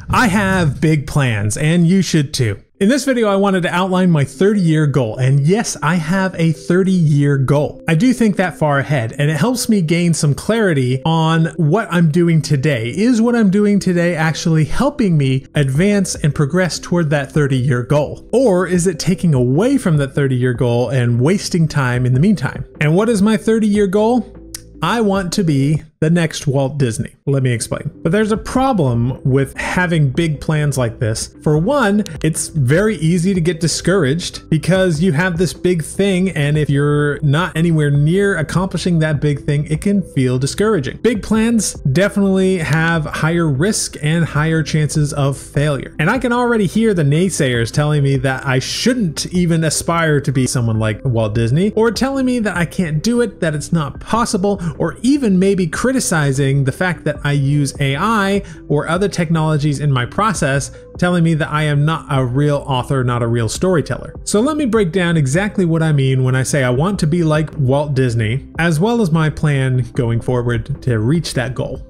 I have big plans, and you should too. In this video, I wanted to outline my 30-year goal, and yes, I have a 30-year goal. I do think that far ahead, and it helps me gain some clarity on what I'm doing today. Is what I'm doing today actually helping me advance and progress toward that 30-year goal? Or is it taking away from that 30-year goal and wasting time in the meantime? And what is my 30-year goal? I want to be the next Walt Disney. Let me explain. But there's a problem with having big plans like this. For one, it's very easy to get discouraged because you have this big thing, and if you're not anywhere near accomplishing that big thing, it can feel discouraging. Big plans definitely have higher risk and higher chances of failure. And I can already hear the naysayers telling me that I shouldn't even aspire to be someone like Walt Disney, or telling me that I can't do it, that it's not possible, or even maybe criticizing the fact that I use AI or other technologies in my process, telling me that I am not a real author, not a real storyteller. So let me break down exactly what I mean when I say I want to be like Walt Disney, as well as my plan going forward to reach that goal.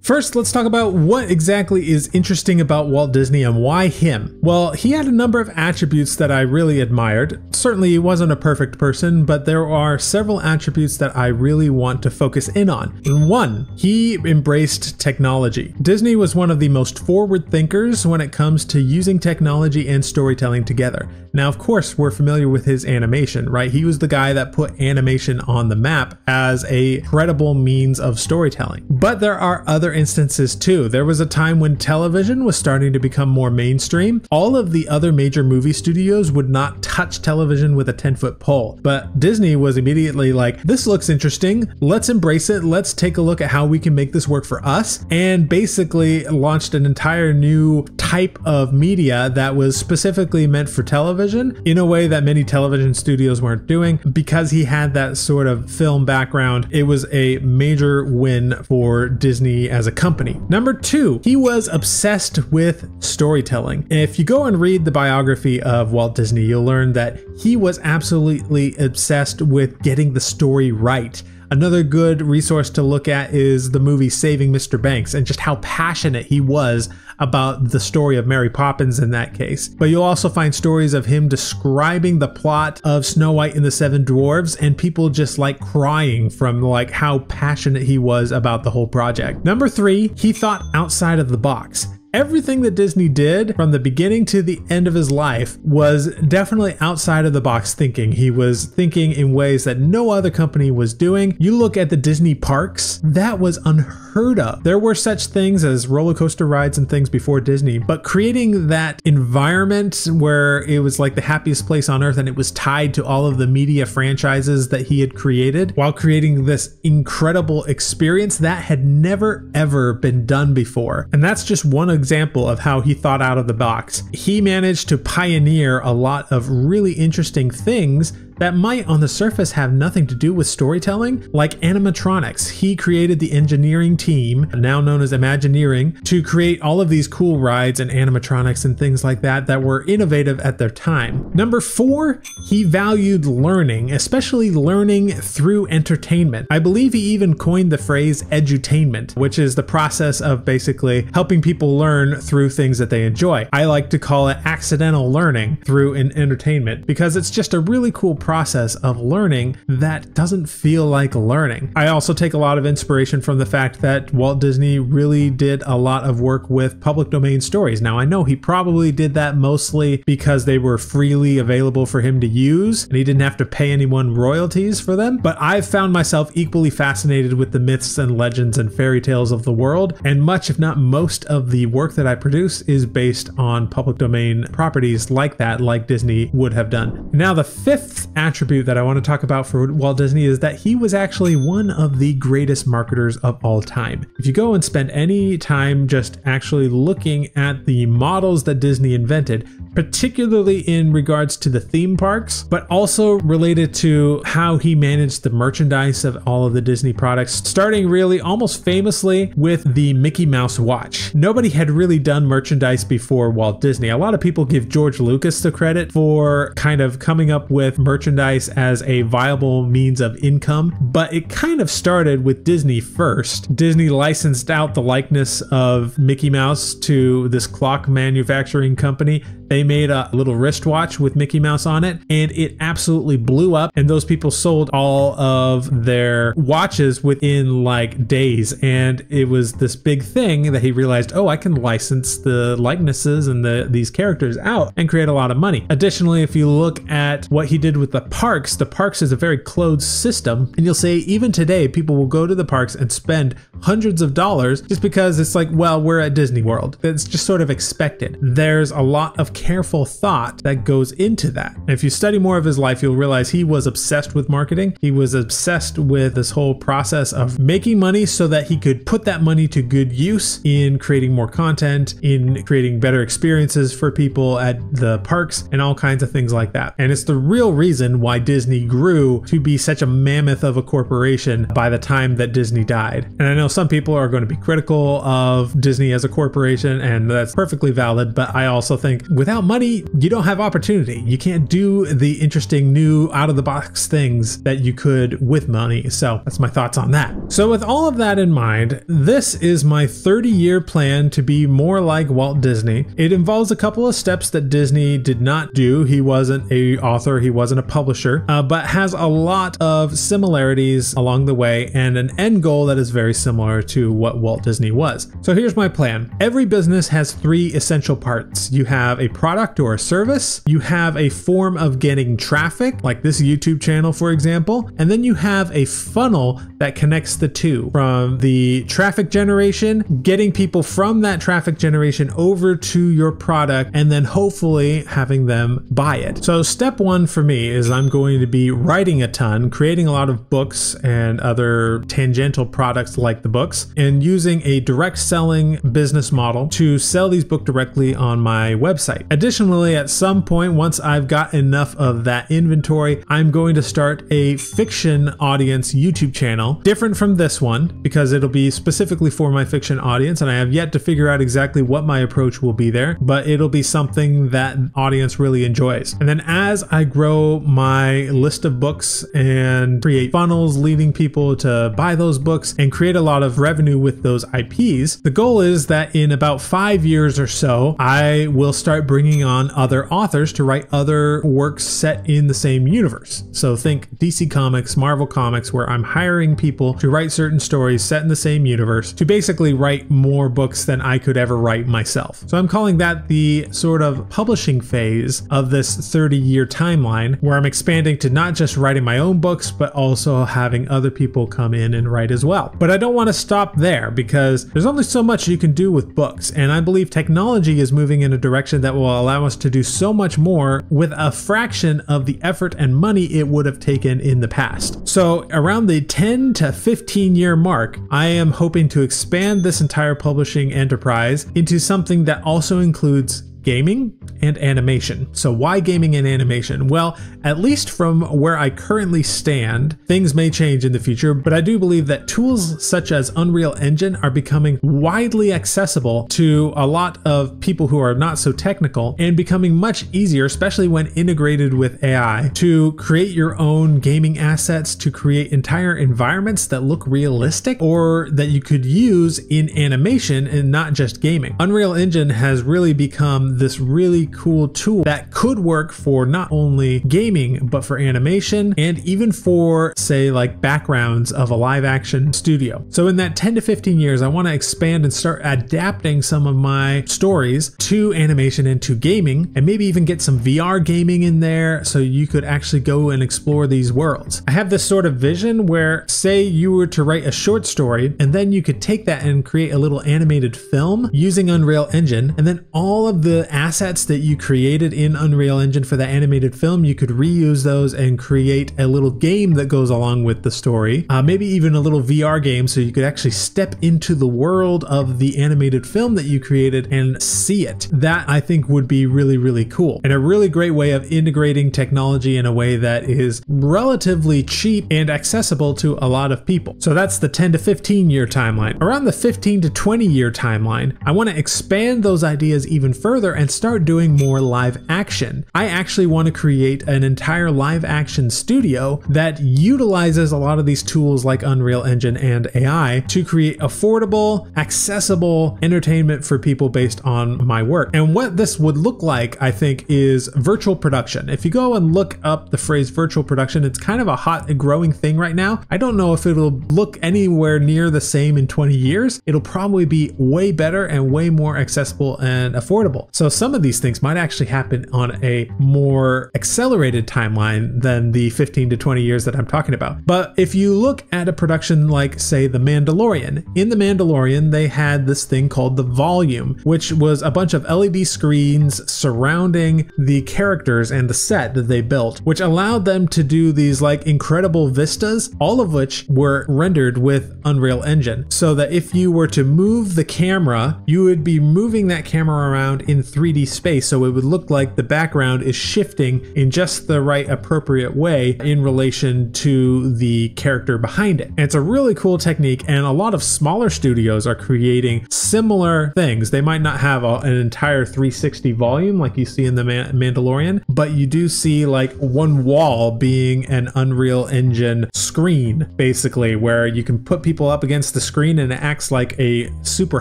First, let's talk about what exactly is interesting about Walt Disney and why him. Well, he had a number of attributes that I really admired. Certainly, he wasn't a perfect person, but there are several attributes that I really want to focus in on. One, he embraced technology. Disney was one of the most forward thinkers when it comes to using technology and storytelling together. Now, of course, we're familiar with his animation, right? He was the guy that put animation on the map as a credible means of storytelling. But there are other instances too. There was a time when television was starting to become more mainstream. All of the other major movie studios would not touch television with a 10-foot pole. But Disney was immediately like, this looks interesting. Let's embrace it. Let's take a look at how we can make this work for us. And basically launched an entire new type of media that was specifically meant for television in a way that many television studios weren't doing. Because he had that sort of film background, it was a major win for Disney as a company. Number two, he was obsessed with storytelling. If you go and read the biography of Walt Disney, you'll learn that he was absolutely obsessed with getting the story right. Another good resource to look at is the movie Saving Mr. Banks and just how passionate he was about the story of Mary Poppins in that case. But you'll also find stories of him describing the plot of Snow White and the Seven Dwarfs, and people just like crying from like how passionate he was about the whole project. Number three, he thought outside of the box. Everything that Disney did from the beginning to the end of his life was definitely outside of the box thinking. He was thinking in ways that no other company was doing. You look at the Disney parks, that was unheard of. There were such things as roller coaster rides and things before Disney, but creating that environment where it was like the happiest place on earth and it was tied to all of the media franchises that he had created while creating this incredible experience that had never ever been done before. And that's just one example of how he thought out of the box. He managed to pioneer a lot of really interesting things that might on the surface have nothing to do with storytelling, like animatronics. He created the engineering team, now known as Imagineering, to create all of these cool rides and animatronics and things like that that were innovative at their time. Number four, he valued learning, especially learning through entertainment. I believe he even coined the phrase edutainment, which is the process of basically helping people learn through things that they enjoy. I like to call it accidental learning through an entertainment because it's just a really cool process of learning that doesn't feel like learning. I also take a lot of inspiration from the fact that Walt Disney really did a lot of work with public domain stories. Now, I know he probably did that mostly because they were freely available for him to use and he didn't have to pay anyone royalties for them, but I've found myself equally fascinated with the myths and legends and fairy tales of the world, and much, if not most, of the work that I produce is based on public domain properties like that, like Disney would have done. Now, the fifth attribute that I want to talk about for Walt Disney is that he was actually one of the greatest marketers of all time. If you go and spend any time just actually looking at the models that Disney invented, particularly in regards to the theme parks, but also related to how he managed the merchandise of all of the Disney products, starting really almost famously with the Mickey Mouse watch. Nobody had really done merchandise before Walt Disney. A lot of people give George Lucas the credit for kind of coming up with merchandise merchandise as a viable means of income, but it kind of started with Disney first. Disney licensed out the likeness of Mickey Mouse to this clock manufacturing company. They made a little wristwatch with Mickey Mouse on it, and it absolutely blew up, and those people sold all of their watches within like days. And it was this big thing that he realized, oh, I can license the likenesses and these characters out and create a lot of money. Additionally, if you look at what he did with the parks is a very closed system, and you'll say even today people will go to the parks and spend hundreds of dollars just because it's like, well, we're at Disney World. It's just sort of expected. There's a lot of careful thought that goes into that. And if you study more of his life, you'll realize he was obsessed with marketing. He was obsessed with this whole process of making money so that he could put that money to good use in creating more content, in creating better experiences for people at the parks, and all kinds of things like that. And it's the real reason why Disney grew to be such a mammoth of a corporation by the time that Disney died. And I know some people are going to be critical of Disney as a corporation, and that's perfectly valid, but I also think without money, you don't have opportunity. You can't do the interesting new out-of-the-box things that you could with money. So that's my thoughts on that. So with all of that in mind, this is my 30-year plan to be more like Walt Disney. It involves a couple of steps that Disney did not do. He wasn't an author, he wasn't a publisher, but has a lot of similarities along the way and an end goal that is very similar to what Walt Disney was. So here's my plan. Every business has three essential parts. You have a product or a service, you have a form of getting traffic, like this YouTube channel, for example, and then you have a funnel that connects the two, from the traffic generation, getting people from that traffic generation over to your product, and then hopefully having them buy it. So step one for me is I'm going to be writing a ton, creating a lot of books and other tangential products like the books, and using a direct selling business model to sell these books directly on my website. Additionally, at some point, once I've got enough of that inventory, I'm going to start a fiction audience YouTube channel, different from this one because it'll be specifically for my fiction audience, and I have yet to figure out exactly what my approach will be there, but it'll be something that audience really enjoys. And then as I grow my list of books and create funnels leading people to buy those books and create a lot of revenue with those IPs, the goal is that in about 5 years or so, I will start bringing on other authors to write other works set in the same universe. So think DC Comics, Marvel Comics, where I'm hiring people to write certain stories set in the same universe to basically write more books than I could ever write myself. So I'm calling that the sort of publishing phase of this 30-year timeline, where I'm expanding to not just writing my own books, but also having other people come in and write as well. But I don't want to stop there because there's only so much you can do with books, and I believe technology is moving in a direction that will allow us to do so much more with a fraction of the effort and money it would have taken in the past. So around the 10 to 15 year mark, I am hoping to expand this entire publishing enterprise into something that also includes gaming and animation. So why gaming and animation? Well, at least from where I currently stand, things may change in the future, but I do believe that tools such as Unreal Engine are becoming widely accessible to a lot of people who are not so technical, and becoming much easier, especially when integrated with AI, to create your own gaming assets, to create entire environments that look realistic or that you could use in animation and not just gaming. Unreal Engine has really become this really cool tool that could work for not only gaming, but for animation and even for, say, like backgrounds of a live action studio. So in that 10 to 15 years, I want to expand and start adapting some of my stories to animation and to gaming, and maybe even get some VR gaming in there so you could actually go and explore these worlds. I have this sort of vision where, say you were to write a short story, and then you could take that and create a little animated film using Unreal Engine, and then all of the assets that you created in Unreal Engine for that animated film, you could reuse those and create a little game that goes along with the story, maybe even a little VR game, so you could actually step into the world of the animated film that you created and see it. That I think would be really, really cool, and a really great way of integrating technology in a way that is relatively cheap and accessible to a lot of people. So that's the 10 to 15 year timeline. Around the 15 to 20 year timeline, I want to expand those ideas even further and start doing more live action. I actually want to create an entire live action studio that utilizes a lot of these tools like Unreal Engine and AI to create affordable, accessible entertainment for people based on my work. And what this would look like, I think, is virtual production. If you go and look up the phrase virtual production, it's kind of a hot and growing thing right now. I don't know if it'll look anywhere near the same in 20 years. It'll probably be way better and way more accessible and affordable. So some of these things might actually happen on a more accelerated timeline than the 15 to 20 years that I'm talking about. But if you look at a production like, say, The Mandalorian, in The Mandalorian, they had this thing called the Volume, which was a bunch of LED screens surrounding the characters and the set that they built, which allowed them to do these like incredible vistas, all of which were rendered with Unreal Engine. So that if you were to move the camera, you would be moving that camera around in 3D space. So it would look like the background is shifting in just the right appropriate way in relation to the character behind it. And it's a really cool technique, and a lot of smaller studios are creating similar things. They might not have an entire 360 volume like you see in The Mandalorian, but you do see like one wall being an Unreal Engine screen, basically, where you can put people up against the screen and it acts like a super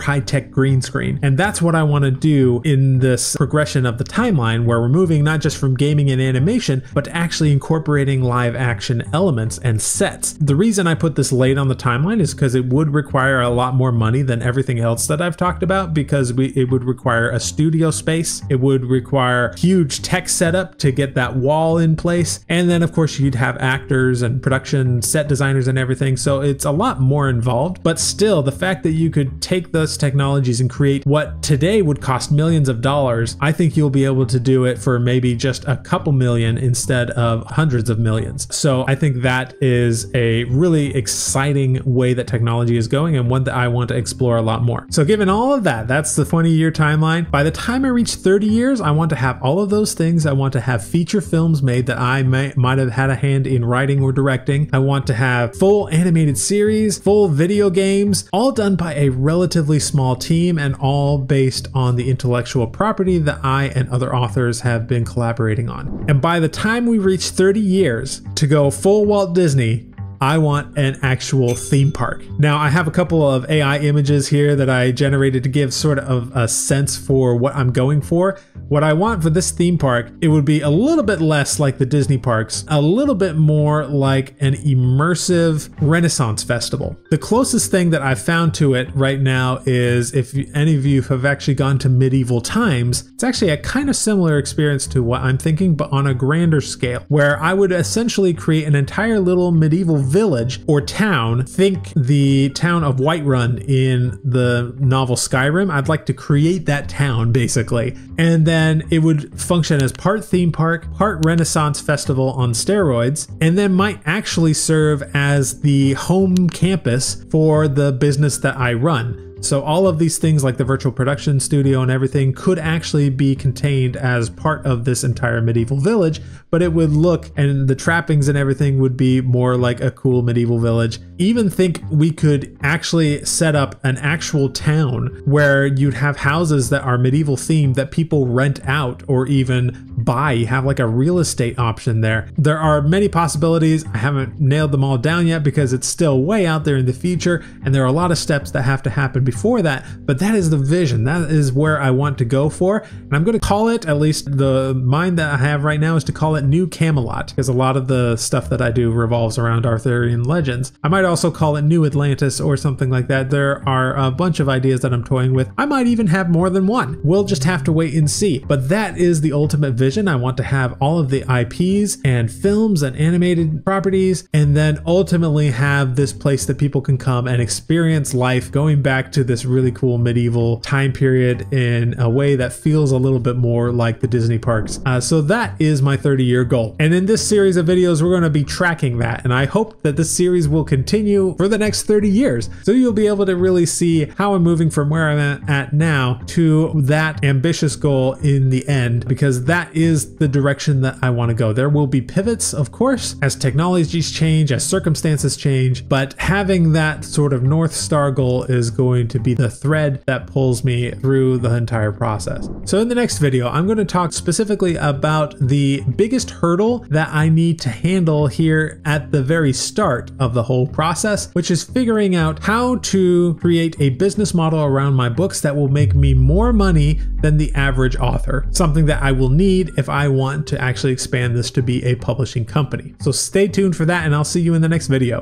high-tech green screen. And that's what I want to do in this progression of the timeline, where we're moving not just from gaming and animation, but actually incorporating live action elements and sets. The reason I put this late on the timeline is because it would require a lot more money than everything else that I've talked about, because it would require a studio space, it would require huge tech setup to get that wall in place, and then of course you'd have actors and production set designers and everything. So it's a lot more involved, but still the fact that you could take those technologies and create what today would cost millions of dollars, I think you'll be able to do it for maybe just a couple million instead of hundreds of millions. So I think that is a really exciting way that technology is going, and one that I want to explore a lot more. So given all of that, that's the 20-year timeline. By the time I reach 30 years, I want to have all of those things. I want to have feature films made that I might have had a hand in writing or directing. I want to have full animated series, full video games, all done by a relatively small team and all based on the intellectual property that I and other authors have been collaborating on. And by the time we reach 30 years, to go full Walt Disney, I want an actual theme park. Now, I have a couple of AI images here that I generated to give sort of a sense for what I'm going for. What I want for this theme park, it would be a little bit less like the Disney parks, a little bit more like an immersive Renaissance festival. The closest thing that I've found to it right now is, if any of you have actually gone to medieval times, it's actually a kind of similar experience to what I'm thinking, but on a grander scale, where I would essentially create an entire little medieval village or town. Think the town of Whiterun in the novel Skyrim. I'd like to create that town, basically. And then it would function as part theme park, part Renaissance festival on steroids, and then might actually serve as the home campus for the business that I run. So all of these things like the virtual production studio and everything could actually be contained as part of this entire medieval village, but it would look, and the trappings and everything would be more like a cool medieval village. Even think we could actually set up an actual town where you'd have houses that are medieval themed that people rent out or even buy. You have like a real estate option there. There are many possibilities. I haven't nailed them all down yet because it's still way out there in the future, and there are a lot of steps that have to happen before that, but that is the vision. That is where I want to go for, and I'm going to call it, at least the mind that I have right now is to call it New Camelot, because a lot of the stuff that I do revolves around Arthurian legends. I might also call it New Atlantis or something like that. There are a bunch of ideas that I'm toying with. I might even have more than one. We'll just have to wait and see, but that is the ultimate vision. I want to have all of the IPs and films and animated properties, and then ultimately have this place that people can come and experience life going back to this really cool medieval time period in a way that feels a little bit more like the Disney parks. So that is my 30-year goal. And in this series of videos, we're going to be tracking that. And I hope that this series will continue for the next 30 years. So you'll be able to really see how I'm moving from where I'm at now to that ambitious goal in the end, because that is the direction that I want to go. There will be pivots, of course, as technologies change, as circumstances change, but having that sort of North Star goal is going going to be the thread that pulls me through the entire process. So in the next video, I'm going to talk specifically about the biggest hurdle that I need to handle here at the very start of the whole process, which is figuring out how to create a business model around my books that will make me more money than the average author, something that I will need if I want to actually expand this to be a publishing company. So stay tuned for that, and I'll see you in the next video.